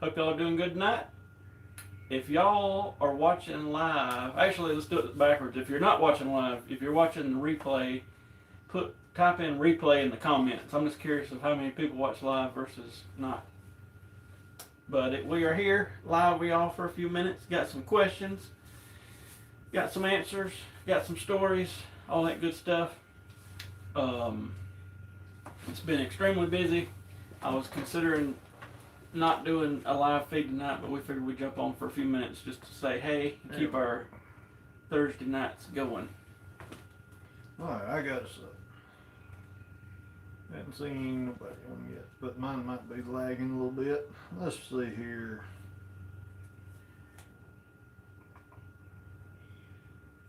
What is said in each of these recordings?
Hope y'all are doing good tonight. If y'all are watching live, actually let's do it backwards. If you're not watching live, if you're watching the replay, type in replay in the comments. I'm just curious of how many people watch live versus not. But we are here live with y'all for a few minutes. Got some questions, got some answers, got some stories, all that good stuff. It's been extremely busy. I was considering not doing a live feed tonight, but we figured we'd jump on for a few minutes just to say hey and keep our Thursday nights going. Alright, I got us up. Haven't seen nobody on yet, but mine might be lagging a little bit. Let's see here.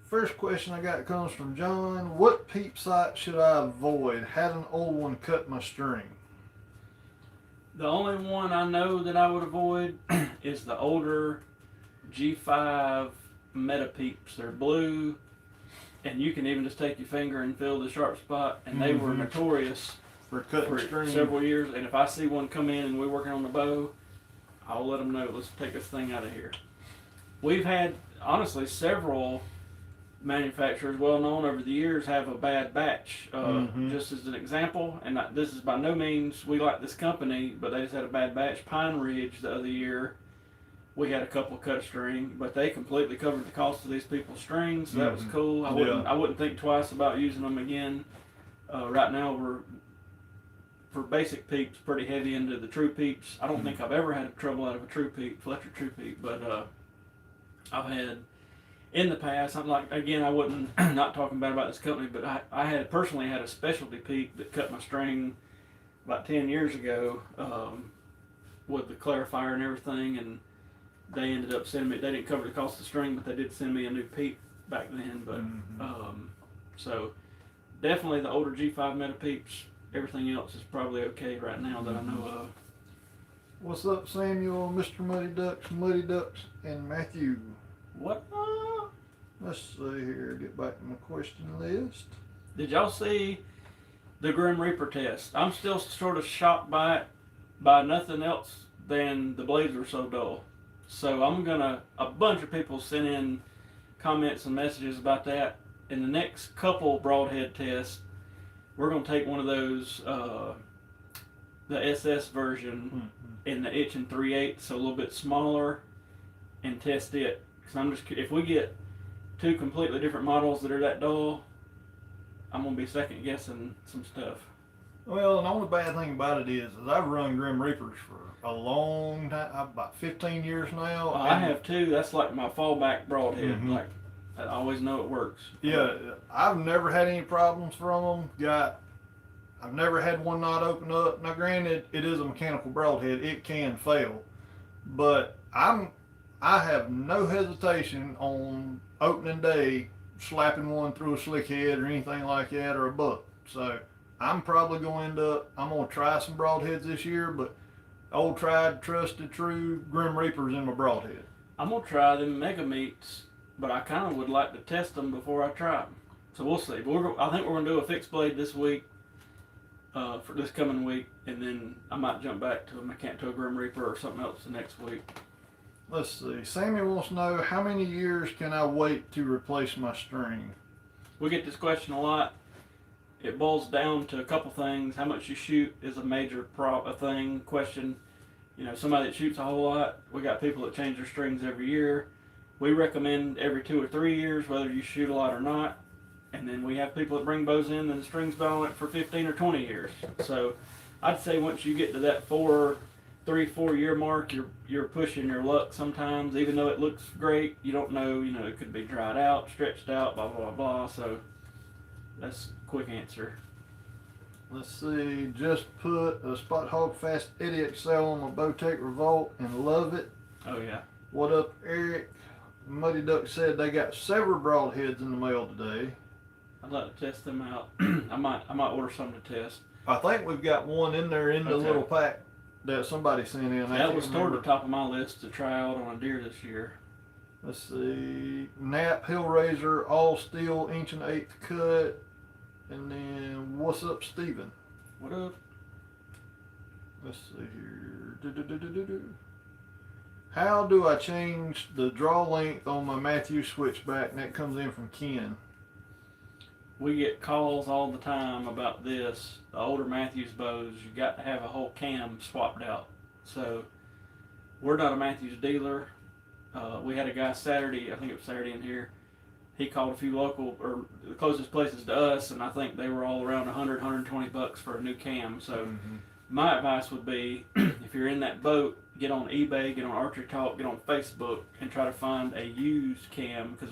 First question I got comes from John. What peep sight should I avoid? Had an old one cut my string. The only one I know that I would avoid is the older G5 Meta Peeps. They're blue, and you can even just take your finger and feel the sharp spot, and they were notorious for cutting string several years. And if I see one come in and we're working on the bow, I'll let them know, let's take this thing out of here. We've had, honestly, several manufacturers well known over the years have a bad batch. Just as an example, and this is by no means we like this company, but they just had a bad batch. Pine Ridge the other year, we had a couple cut string, but they completely covered the cost of these people's strings, so that was cool. I wouldn't think twice about using them again. Right now we're, for basic peeps, pretty heavy into the true peeps. I don't think I've ever had trouble out of a true peep, Fletcher true peep, but I've had in the past, I'm like, again, I wouldn't, not talking bad about this company, but I had personally had a specialty peep that cut my string about 10 years ago with the clarifier and everything, and they ended up sending me, they didn't cover the cost of the string, but they did send me a new peep back then. But so definitely the older G5 Meta Peeps. Everything else is probably okay right now that I know of. What's up, Samuel, Mr. Muddy Ducks, and Matthew? What? Let's see here, get back to my question list. Did y'all see the Grim Reaper test? I'm still sort of shocked by it, by nothing else than the blades were so dull. So a bunch of people sent in comments and messages about that. In the next couple broadhead tests, we're going to take one of those, the SS version in the inch and 3/8, so a little bit smaller, and test it. Because if we get two completely different models that are that dull, I'm going to be second guessing some stuff. Well, and the only bad thing about it is I've run Grim Reapers for a long time, about 15 years now. I have too. That's like my fallback broadhead. Like, I always know it works. Yeah, I've never had any problems from them. I've never had one not open up. Now, granted, it is a mechanical broadhead; it can fail, but I have no hesitation on opening day slapping one through a slick head or anything like that, or a buck. So I'm probably going to I'm going to try some broadheads this year, but old tried, trusted, true Grim Reapers in my broadhead. I'm going to try them mega meats, but I kind of would like to test them before I try them. So we'll see. But I think we're going to do a fixed blade this week, for this coming week, and then I might jump back to a Grim Reaper or something else the next week. Let's see. Sammy wants to know, how many years can I wait to replace my string? We get this question a lot. It boils down to a couple things. How much you shoot is a major question. You know, somebody that shoots a whole lot, we got people that change their strings every year. We recommend every 2 or 3 years, whether you shoot a lot or not. And then we have people that bring bows in and the string's been on it for 15 or 20 years. So I'd say once you get to that 3-4 year mark, you're pushing your luck sometimes. Even though it looks great, you don't know, it could be dried out, stretched out, blah, blah, blah. So that's a quick answer. Let's see, just put a Spot Hog Fast Eddie XL on my Bowtech Revolt and love it. Oh, yeah. What up, Eric? Muddy Duck said they got several broadheads in the mail today. I'd like to test them out. I might order some to test. I think we've got one in there in the little pack that somebody sent in. That was toward the top of my list to try out on a deer this year. Let's see, Nap Hellraiser, all steel, 1/8" cut. And then, what's up, Steven? What up? Let's see here. How do I change the draw length on my Matthews switchback? And that comes in from Ken. We get calls all the time about this. The older Matthews bows, you got to have a whole cam swapped out. So we're not a Matthews dealer. We had a guy Saturday, I think it was Saturday in here. He called a few local or the closest places to us, and I think they were all around 100, 120 bucks for a new cam. So my advice would be, if you're in that boat, get on eBay, get on Archery Talk, get on Facebook, and try to find a used cam, because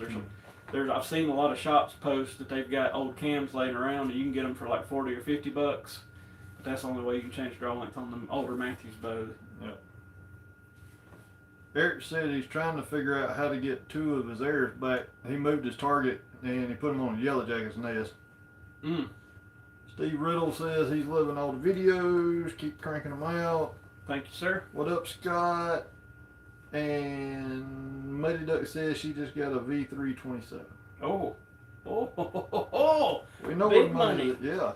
there's I've seen a lot of shops post that they've got old cams laying around, and you can get them for like 40 or 50 bucks. But that's the only way you can change draw length on them older Matthews bows. Yep. Eric said he's trying to figure out how to get 2 of his airs back. He moved his target and he put them on a yellow jacket's nest. Steve Riddle says he's loving all the videos. Keep cranking them out. Thank you, sir. What up, Scott? And Muddy Duck says she just got a V327. Oh. Oh. We know Big what money. Yeah.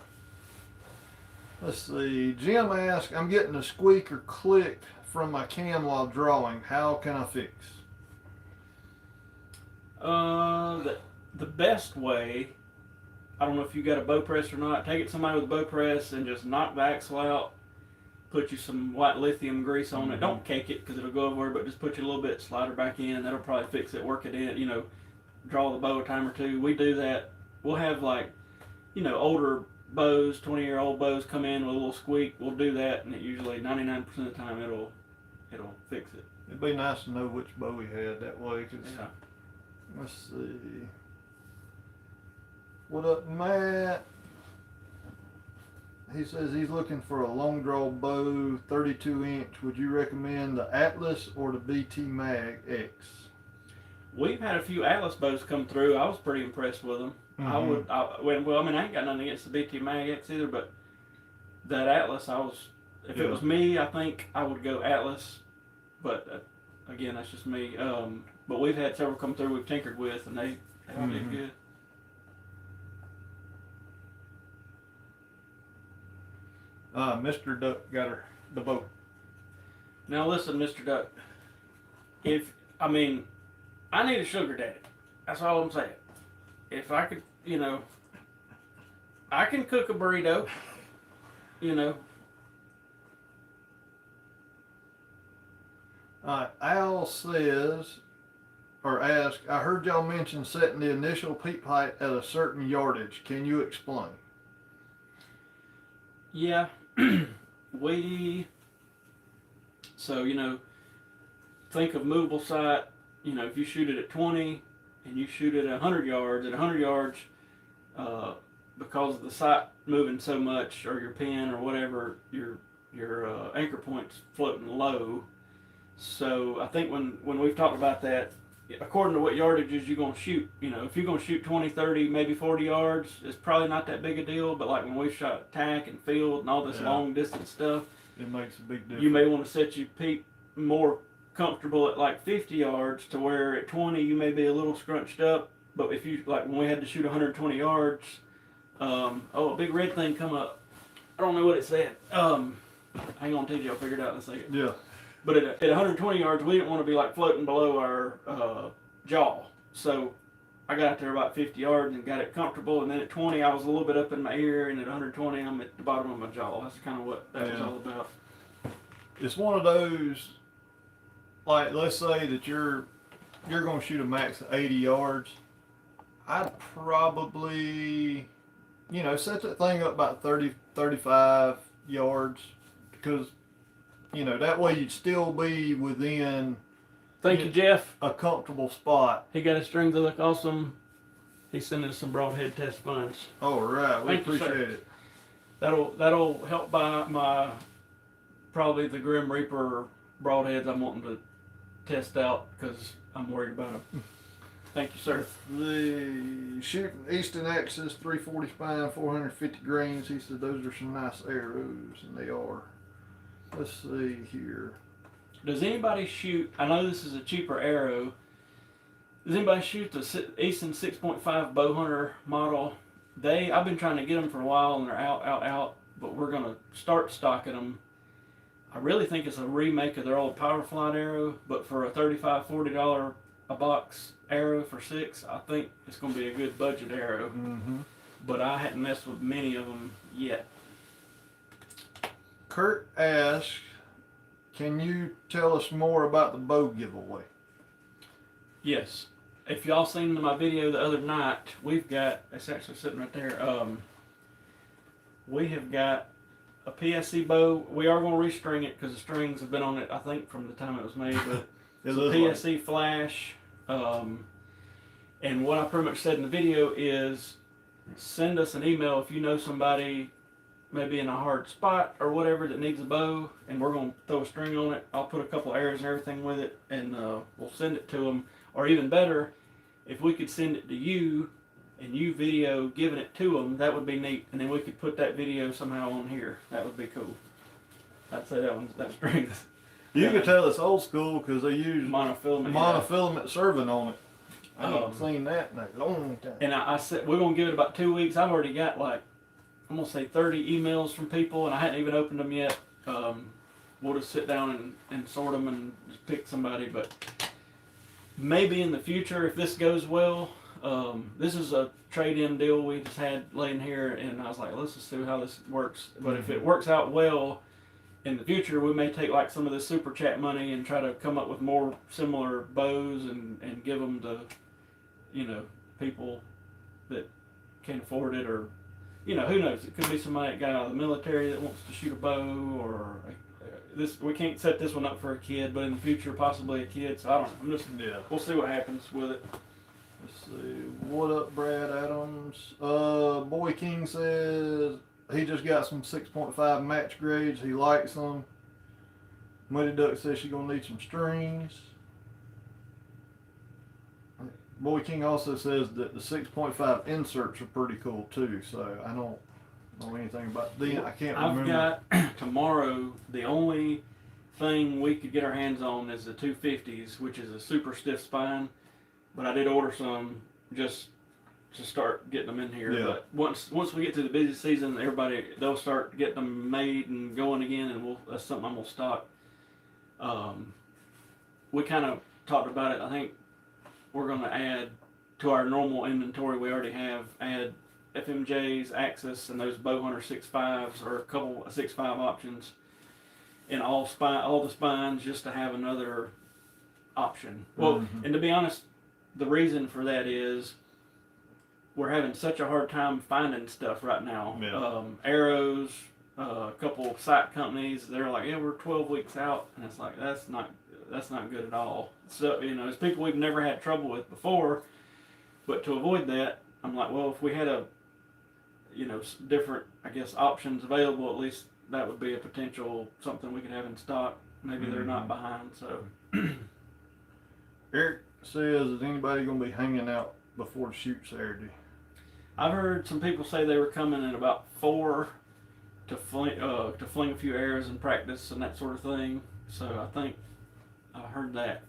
Let's see. Jim asked, I'm getting a squeak or click from my cam while drawing. How can I fix? The best way, I don't know if you got a bow press or not, take it to somebody with a bow press and just knock the axle out, put you some white lithium grease on it. Don't cake it because it'll go everywhere, but just put you a little bit, slide her back in. That'll probably fix it, work it in, draw the bow a time or two. We do that. We'll have older bows, 20-year-old bows come in with a little squeak. We'll do that, and it usually 99% of the time it'll fix it. It'd be nice to know which bow we had that way. Yeah. Let's see. What up, Matt? He says he's looking for a long draw bow, 32 inch. Would you recommend the Atlas or the BT Mag X? We've had a few Atlas bows come through. I was pretty impressed with them. I ain't got nothing against the BT Mag X either, but that Atlas, if it was me, I think I would go Atlas. But again, that's just me. But we've had several come through we've tinkered with, and they all did good. Mr. Duck got the boat. Now listen, Mr. Duck. I need a sugar daddy. That's all I'm saying. If I could, I can cook a burrito. Al says, or asks, I heard y'all mention setting the initial peep height at a certain yardage. Can you explain? Yeah. Think of movable sight. If you shoot it at 20 and you shoot it at 100 yards, because of the sight moving so much, or your pin or whatever, your anchor point's floating low. So I think when we've talked about that, according to what yardages you're going to shoot, if you're going to shoot 20, 30, maybe 40 yards, it's probably not that big a deal. But like when we've shot tack and field and all this long distance stuff, it makes a big difference. You may want to set your peep more comfortable at like 50 yards, to where at 20 you may be a little scrunched up. But if you, like when we had to shoot 120 yards, a big red thing come up. I don't know what it said. Hang on, TJ, I'll figure it out in a second. Yeah. But at 120 yards, we didn't want to be like floating below our jaw. So I got out there about 50 yards and got it comfortable. And then at 20, I was a little bit up in my ear. And at 120, I'm at the bottom of my jaw. That's kind of what that was all about. It's one of those, like, let's say that you're going to shoot a max of 80 yards. I'd probably, set that thing up about 30, 35 yards. Because that way you'd still be within. Thank you, Jeff. A comfortable spot. He got his strings that look awesome. He's sending us some broadhead test funds. All right, we appreciate it. That'll help buy my probably the Grim Reaper broadheads I'm wanting to test out, because I'm worried about them. Thank you, sir. The shooting Easton Axis 340 spine, 450 grains. He said those are some nice arrows, and they are. Let's see here. Does anybody shoot, I know this is a cheaper arrow, does anybody shoot the Easton 6.5 bow hunter model? I've been trying to get them for a while, and they're out, but we're going to start stocking them. I really think it's a remake of their old Power Flight arrow, but for a $35, $40 a box arrow for 6, I think it's going to be a good budget arrow. Mm-hmm. But I hadn't messed with many of them yet. Kurt asks, can you tell us more about the bow giveaway? Yes. If y'all seen my video the other night, we've got, it's actually sitting right there, we have got a PSC bow. We are going to restring it because the strings have been on it, I think, from the time it was made, but it's a PSC flash. And what I pretty much said in the video is send us an email if you know somebody maybe in a hard spot or whatever that needs a bow, and we're going to throw a string on it. I'll put a couple arrows and everything with it, and we'll send it to them. Or even better, if we could send it to you and you video giving it to them, that would be neat. And then we could put that video somehow on here. That would be cool. I'd say that string. You can tell it's old school because they use monofilament serving on it. I haven't seen that in a long time. And I said we're going to give it about 2 weeks. I've already got like, I'm going to say 30 emails from people, and I hadn't even opened them yet. We'll just sit down and sort them and just pick somebody. But maybe in the future, if this goes well, this is a trade-in deal we just had laying here, and I was like, let's just see how this works. But if it works out well in the future, we may take like some of this super chat money and try to come up with more similar bows and give them to, people that can't afford it, or who knows? It could be somebody that got out of the military that wants to shoot a bow, or this. We can't set this one up for a kid, but in the future, possibly a kid. So I don't know. We'll see what happens with it. Let's see. What up, Brad Adams? Boy King says he just got some 6.5 match grades. He likes them. Muddy Duck says she's gonna need some strings. Boy King also says that the 6.5 inserts are pretty cool too, so I don't know anything about them. I can't remember. I've got tomorrow, the only thing we could get our hands on is the 250s, which is a super stiff spine, but I did order some just to start getting them in here. Yeah. But once we get to the busy season, they'll start getting them made and going again, and that's something I'm gonna stock. We kind of talked about it. I think we're going to add to our normal inventory we already have, add FMJs, Axis, and those Bowhunter 6.5s, or a couple of 6.5 options, and all the spines, just to have another option. Well, and to be honest, the reason for that is we're having such a hard time finding stuff right now. Yeah. Arrows, a couple of site companies, they're like, yeah, we're 12 weeks out, and it's like, that's not good at all. So, it's people we've never had trouble with before, but to avoid that, I'm like, well, if we had different, I guess, options available, at least that would be a potential something we could have in stock. Maybe they're not behind, so. Eric says, is anybody going to be hanging out before the shoot Saturday? I've heard some people say they were coming at about 4 to fling a few arrows and practice and that sort of thing. So I think I heard that.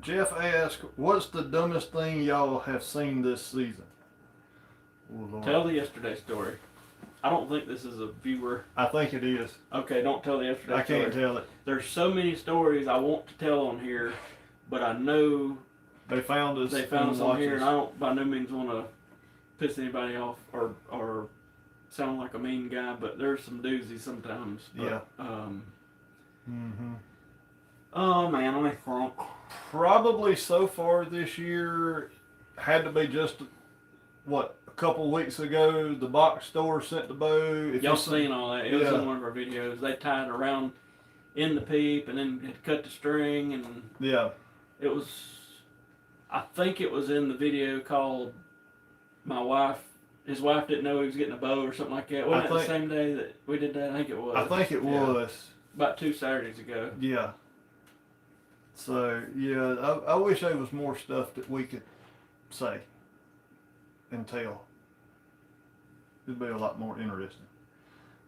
Jeff asked, what's the dumbest thing y'all have seen this season? Oh, tell the yesterday story. I don't think this is a viewer. I think it is. Okay, don't tell the yesterday story. I can't tell it. There's so many stories I want to tell on here, but I know they found us on here, and I don't by no means want to piss anybody off or sound like a mean guy, but there's some doozies sometimes. But, yeah. Oh man, let me think. Probably so far this year had to be just a couple weeks ago. The box store sent the bow. Y'all seen all that? It was in one of our videos. They tied around in the peep and then had cut the string, and it was. I think it was in the video called "My Wife." His wife didn't know he was getting a bow or something like that. Wasn't it the same day that we did that? I think it was. I think it was. About 2 Saturdays ago. Yeah. So, I wish there was more stuff that we could say and tell. It'd be a lot more interesting.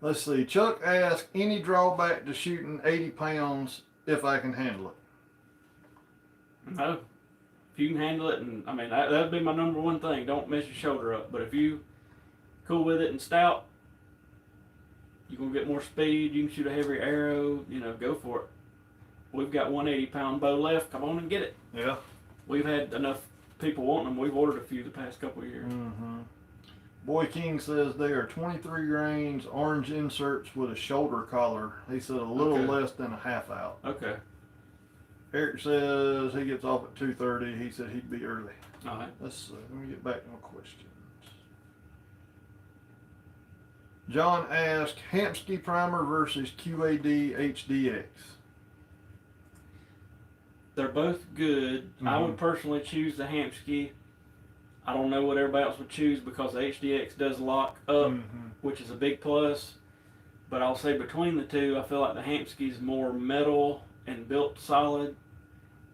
Let's see. Chuck asked, any drawback to shooting 80 pounds if I can handle it? No. If you can handle it, and I mean, that would be my number one thing. Don't mess your shoulder up. But if you cool with it and stout, you're going to get more speed, you can shoot a heavier arrow, you know, go for it. We've got 180-pound bow left, come on and get it. Yeah. We've had enough people wanting them, we've ordered a few the past couple of years. Mm-hmm. Boy King says they are 23 grains, orange inserts with a shoulder collar. He said a little Okay. less than a half out. Okay. Eric says he gets off at 2:30. He said he'd be early. All right. Let's see. Let me get back to my questions. John asked, Hampski primer versus QAD HDX. They're both good. I Mhm. would personally choose the Hampski. I don't know what everybody else would choose because the HDX does lock up, which is a big plus. But I'll say between the two, I feel like the Hampski's more metal and built solid.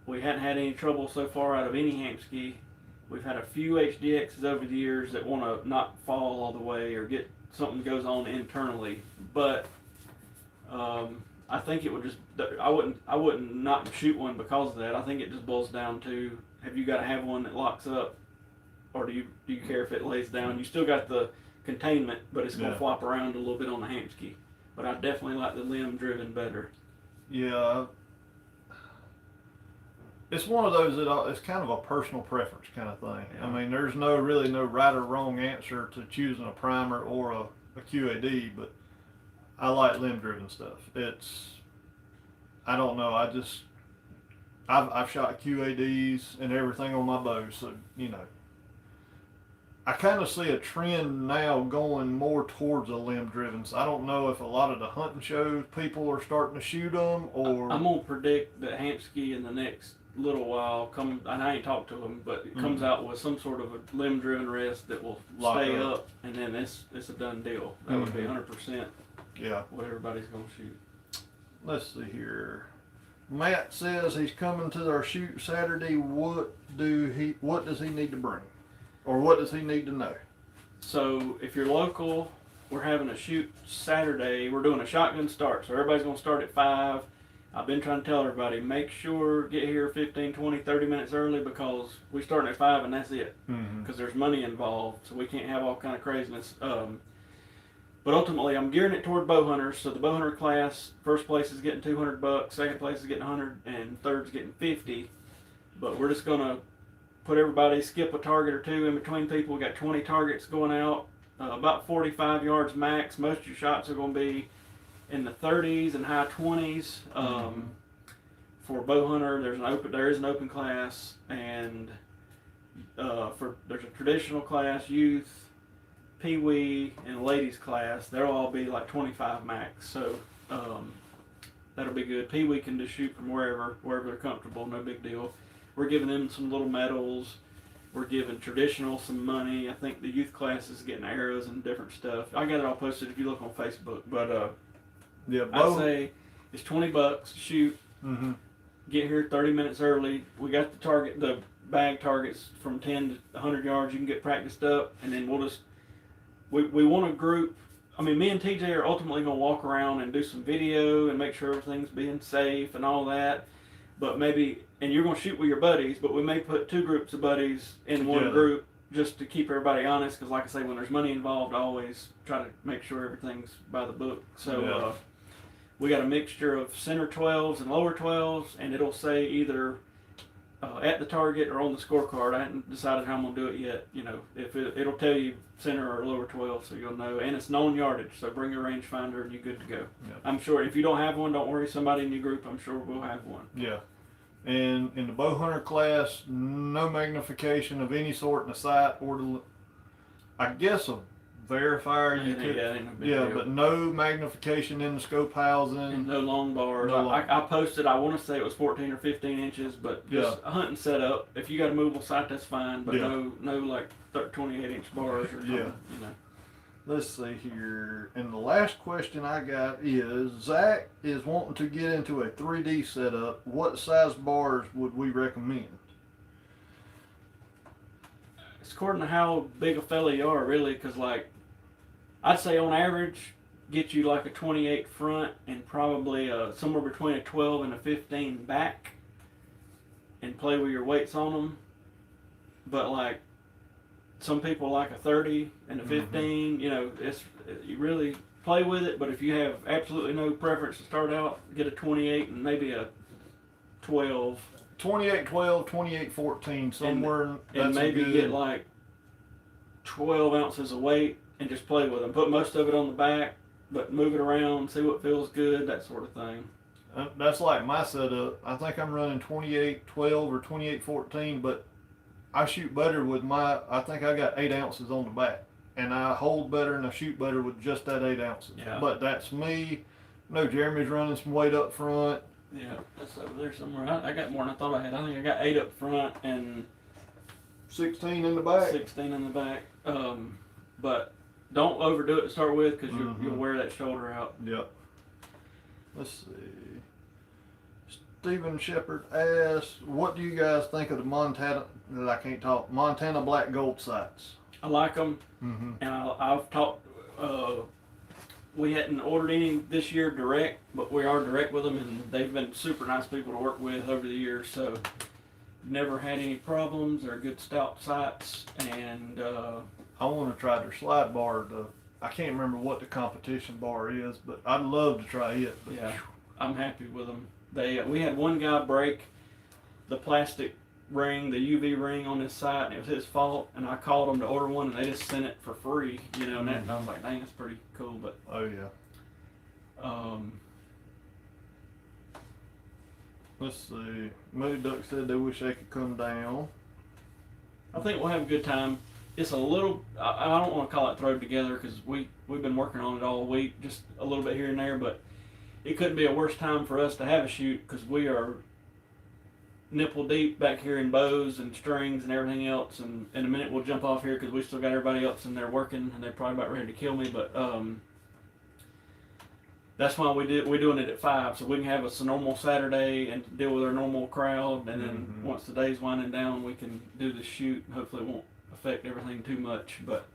We hadn't had any trouble so far out of any Hampski. We've had a few HDXs over the years that want to not fall all the way or get something goes on internally. But I think it would just, I wouldn't not shoot one because of that. I think it just boils down to, have you got to have one that locks up, or do you care if it lays down? You still got the containment, but it's going to flop around a little bit on the Hampski. But I definitely like the limb driven better. Yeah. It's one of those that it's kind of a personal preference kind of thing. Yeah. I mean, there's really no right or wrong answer to choosing a primer or a QAD, but I like limb driven stuff. I don't know, I've shot QADs and everything on my bow, so, you know. I kind of see a trend now going more towards a limb driven. So I don't know if a lot of the hunting shows people are starting to shoot them, or I'm gonna predict that Hampski in the next little while and I ain't talked to him, but it comes out with some sort of a limb driven rest that will stay up, and then it's a done deal. That would be 100% what everybody's gonna shoot. Let's see here. Matt says he's coming to our shoot Saturday. What does he need to bring? Or what does he need to know? So if you're local, we're having a shoot Saturday. We're doing a shotgun start. So everybody's going to start at 5. I've been trying to tell everybody, make sure get here 15, 20, 30 minutes early because we starting at 5 and that's it. Because there's money involved. So we can't have all kind of craziness. But ultimately, I'm gearing it toward bow hunters. So the bow hunter class, first place is getting $200, second place is getting 100, and third's getting 50. But we're just going to put everybody, skip a target or two in between people. We got 20 targets going out, about 45 yards max. Most of your shots are going to be in the 30s and high 20s. For bow hunter, there is an open class, and there's a traditional class, youth, pee-wee, and ladies class. They'll all be like 25 max. So that'll be good. Pee-wee can just shoot from wherever they're comfortable, no big deal. We're giving them some little medals. We're giving traditional some money. I think the youth class is getting arrows and different stuff. I got it all posted if you look on Facebook. But I'd say it's $20 to shoot. Get here 30 minutes early. We got the bag targets from 10 to 100 yards. You can get practiced up, and then we want a group. I mean, me and TJ are ultimately going to walk around and do some video and make sure everything's being safe and all that. But and you're going to shoot with your buddies, but we may put 2 groups of buddies in one group just to keep everybody honest, because like I say, when there's money involved, I always try to make sure everything's by the book. So we got a mixture of center 12s and lower 12s, and it'll say either at the target or on the scorecard. I haven't decided how I'm going to do it yet. You know, if it'll tell you center or lower 12, so you'll know. And it's known yardage, so bring your rangefinder and you're good to go. I'm sure if you don't have one, don't worry. Somebody in your group, I'm sure, will have one. Yeah. And in the bow hunter class, no magnification of any sort in the sight or I guess a verifier you could. But no magnification in the scope housing. And no long bars. I posted, I want to say it was 14 or 15 inches, but just a hunting setup. If you got a movable sight, that's fine, but no like 28-inch bars or something. You know. Let's see here. And the last question I got is, Zach is wanting to get into a 3D setup. What size bars would we recommend? It's according to how big a fella you are, really, because like, I'd say on average, get you like a 28 front and probably somewhere between a 12 and a 15 back, and play with your weights on them. But like, some people like a 30 and a 15. You know, you really play with it, but if you have absolutely no preference to start out, get a 28 and maybe a 12. 28-12, 28-14, somewhere. And maybe get like 12 ounces of weight and just play with them. Put most of it on the back, but move it around, see what feels good, that sort of thing. That's like my setup. I think I'm running 28-12 or 28-14, but I shoot better with I think I got 8 ounces on the back. And I hold better and I shoot better with just that 8 ounces. Yeah. But that's me. No, Jeremy's running some weight up front. Yeah, that's over there somewhere. I got more than I thought I had. I think I got 8 up front and 16 in the back. 16 in the back. But don't overdo it to start with because you'll wear that shoulder out. Yep. Let's see. Stephen Shepard asks, what do you guys think of the Montana black gold sights? I like them, and I've talked. We hadn't ordered any this year direct, but we are direct with them, and they've been super nice people to work with over the years. So, never had any problems. They're good stout sights, and I want to try their slide bar. I can't remember what the competition bar is, but I'd love to try it. But yeah, I'm happy with them. We had one guy break the plastic ring, the UV ring on his sight, and it was his fault. And I called them to order one, and they just sent it for free. You know, and I was like, dang, that's pretty cool. But oh yeah. Let's see. Moody Duck said they wish they could come down. I think we'll have a good time. It's a little, I don't want to call it thrown together because we've been working on it all week, just a little bit here and there, but it couldn't be a worse time for us to have a shoot because we are nipple deep back here in bows and strings and everything else, and in a minute we'll jump off here because we still got everybody else in there working and they're probably about ready to kill me, but that's why we're doing it at 5 so we can have a normal Saturday and deal with our normal crowd, and then once the day's winding down we can do the shoot. Hopefully it won't affect everything too much, but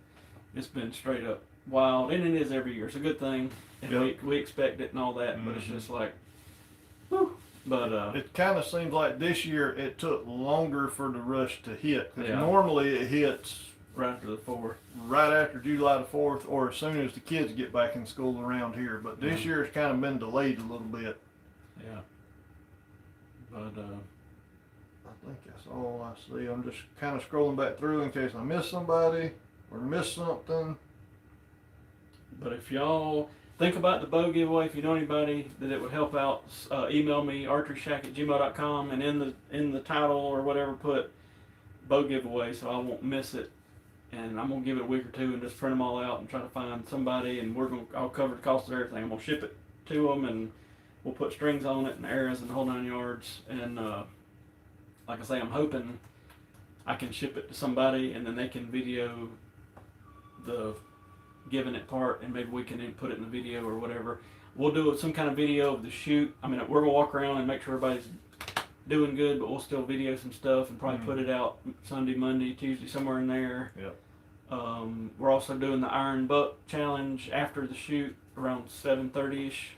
it's been straight up wild, and it is every year. It's a good thing, and we expect it and all that, but it's just like, whew. But it kind of seems like this year it took longer for the rush to hit. Because normally it hits right after the 4th. Right after July the 4th, or as soon as the kids get back in school around here. But this year it's kind of been delayed a little bit. Yeah. But I think that's all I see. I'm just kind of scrolling back through in case I miss somebody or miss something. But if y'all think about the bow giveaway, if you know anybody that it would help out, email me, archeryshack@gmail.com, and in the title or whatever put bow giveaway so I won't miss it. And I'm going to give it a week or two and just print them all out and try to find somebody, and I'll cover the cost of everything. I'm going to ship it to them, and we'll put strings on it and arrows and the whole 9 yards. And like I say, I'm hoping I can ship it to somebody and then they can video the giving it part, and maybe we can put it in the video or whatever. We'll do some kind of video of the shoot. I mean, we're going to walk around and make sure everybody's doing good, but we'll still video some stuff and probably put it out Sunday, Monday, Tuesday, somewhere in there. Yep. We're also doing the Iron Buck Challenge after the shoot around 7:30ish.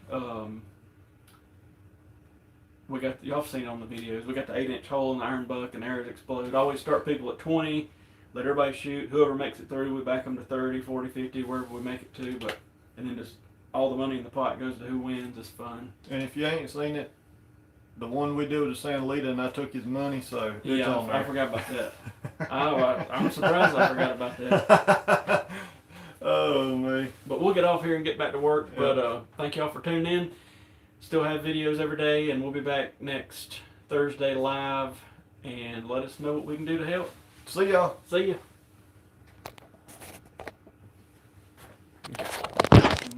Y'all seen it on the videos. We got the 8-inch hole in the Iron Buck and arrows explode. I always start people at 20, let everybody shoot. Whoever makes it through, we back them to 30, 40, 50, wherever we make it to. And then just all the money in the pot goes to who wins. It's fun. And if you ain't seen it, the one we did with Santa Lita, and I took his money, so it's on there. I forgot about that. I'm surprised I forgot about that. Oh, me. But we'll get off here and get back to work. Yeah. But thank y'all for tuning in. Still have videos every day, and we'll be back next Thursday live. And let us know what we can do to help. See y'all. See ya.